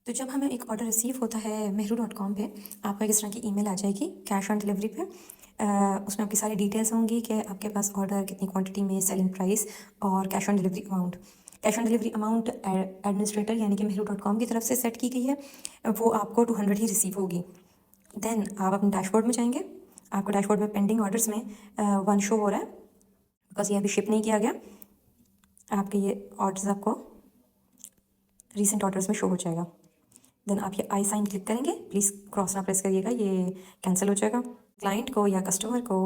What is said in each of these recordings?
तो जब हमें एक ऑर्डर रिसीव होता है meहरू.com पे, आपको इस तरह की ईमेल आ जाएगी कैश ऑन डिलीवरी पे। उसमें आपकी सारी डिटेल्स होंगी कि आपके पास ऑर्डर कितनी क्वांटिटी में, सेलिंग प्राइस और cash on delivery amount. Cash on delivery amount administrator यानी कि meहरू.com की तरफ से सेट की गई है, वो आपको 200 ही रिसीव होगी। देन आप अपने डैशबोर्ड में जाएंगे, आपको डैशबोर्ड में पेंडिंग ऑर्डर्स में 1 शो हो रहा है बिकॉज ये अभी शिप नहीं किया गया। आपके ये ऑर्डर्स आपको रीसेंट ऑर्डर्स में शो हो जाएगा। देन आप ये आई साइन क्लिक करेंगे, प्लीज़ क्रॉस ना प्रेस करिएगा, ये कैंसिल हो जाएगा। क्लाइंट को या कस्टमर को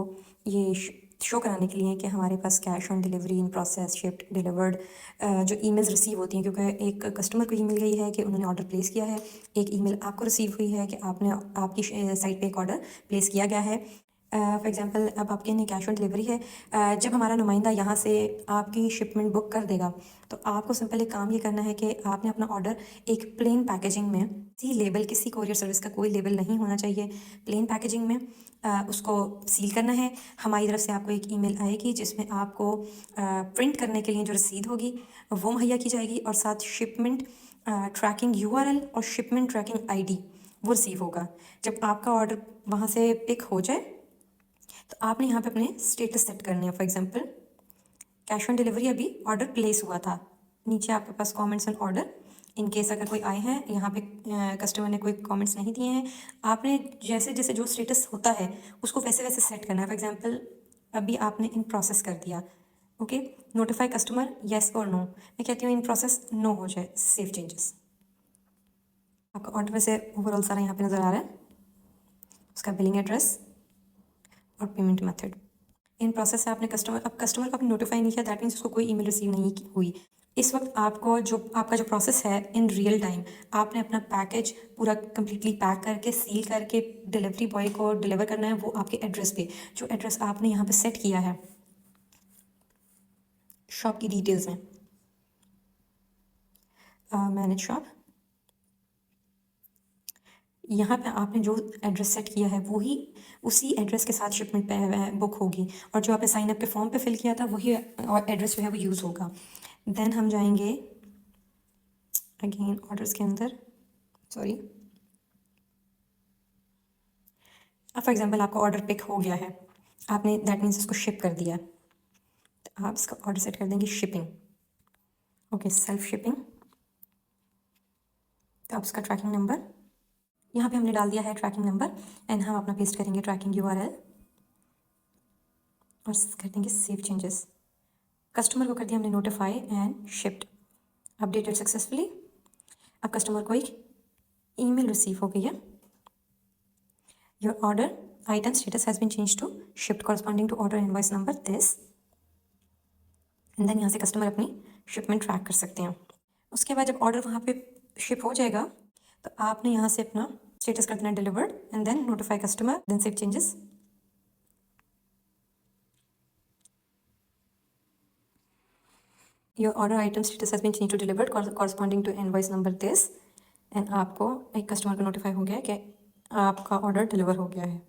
ये शो कराने के लिए कि हमारे पास cash on delivery in process, shipped, delivered जो ईमेल्स रिसीव होती हैं, क्योंकि एक कस्टमर को ईमेल गई है कि उन्होंने ऑर्डर प्लेस किया है, एक ईमेल आपको रिसीव हुई है कि आपने आपकी साइट पे एक ऑर्डर प्लेस किया गया है। फॉर एग्जांपल अब आपके लिए कैश ऑन डिलीवरी है। जब हमारा नुमाइंदा यहाँ से आपकी शिपमेंट बुक कर देगा तो आपको सिंपल एक काम ये करना है कि आपने अपना ऑर्डर एक प्लेन पैकेजिंग में, किसी लेबल, किसी कोरियर सर्विस का कोई लेबल नहीं होना चाहिए, प्लेन पैकेजिंग में उसको सील करना है। हमारी तरफ से आपको एक ईमेल आएगी जिसमें आपको प्रिंट करने के लिए जो रसीद होगी वो मुहैया की जाएगी और साथ शिपमेंट ट्रैकिंग यूआरएल और शिपमेंट ट्रैकिंग आईडी वो रिसीव होगा। जब आपका ऑर्डर वहाँ से पिक हो जाए तो आपने यहाँ पे अपने स्टेटस सेट करने हैं। For example cash on delivery अभी ऑर्डर प्लेस हुआ था, नीचे आपके पास comments and order, in case अगर कोई आए हैं, यहाँ पे कस्टमर ने कोई कमेंट्स नहीं दिए हैं, आपने जैसे जैसे जो स्टेटस होता है उसको वैसे वैसे सेट करना है। फॉर एग्जांपल अभी आपने इन प्रोसेस कर दिया, ओके, नोटिफाई कस्टमर येस और नो, मैं कहती हूँ इन प्रोसेस नो हो जाए, सेव चेंजेस। आपका ऑर्डर वैसे ओवरऑल सारा यहाँ पे नज़र आ रहा है, उसका बिलिंग एड्रेस और पेमेंट मेथड इन प्रोसेस है। आपने कस्टमर को आपने नोटिफाई नहीं किया, दैट मीन्स उसको कोई ईमेल रिसीव नहीं हुई। इस वक्त आपको जो आपका जो प्रोसेस है इन रियल टाइम, आपने अपना पैकेज पूरा कम्प्लीटली पैक करके सील करके डिलीवरी बॉय को डिलीवर करना है, वो आपके एड्रेस पे, जो एड्रेस आपने यहाँ पे सेट किया है शॉप की डिटेल्स में, मैनेज शॉप, यहाँ पे आपने जो एड्रेस सेट किया है वही उसी एड्रेस के साथ शिपमेंट पे बुक होगी, और जो आपने साइन अप के फॉर्म पे फिल किया था वही एड्रेस जो है वो यूज़ होगा। देन हम जाएंगे अगेन ऑर्डर्स के अंदर, सॉरी, अब फॉर एग्जांपल आपका ऑर्डर पिक हो गया है, आपने दैट मीन्स उसको शिप कर दिया, तो आप इसका ऑर्डर सेट कर देंगे शिपिंग, ओके, सेल्फ शिपिंग। तो आप इसका ट्रैकिंग नंबर यहाँ पे हमने डाल दिया है, ट्रैकिंग नंबर, एंड हम अपना पेस्ट करेंगे ट्रैकिंग यूआरएल और कर देंगे सेव चेंजेस। कस्टमर को कर दिया हमने notify and shipped, updated successfully. अब कस्टमर को एक ईमेल रिसीव हो गई है, your order item status has been change to shipped corresponding to order invoice number this, and then यहाँ से कस्टमर अपनी शिपमेंट ट्रैक कर सकते हैं। उसके बाद जब ऑर्डर वहाँ पे शिप हो जाएगा तो आपने यहाँ से अपना स्टेटस कर देना delivered, and then notify customer, then save changes. Your order item status has been change to delivered corresponding to invoice number this, and आपको एक कस्टमर को नोटिफाई हो गया है कि आपका ऑर्डर डिलीवर हो गया है।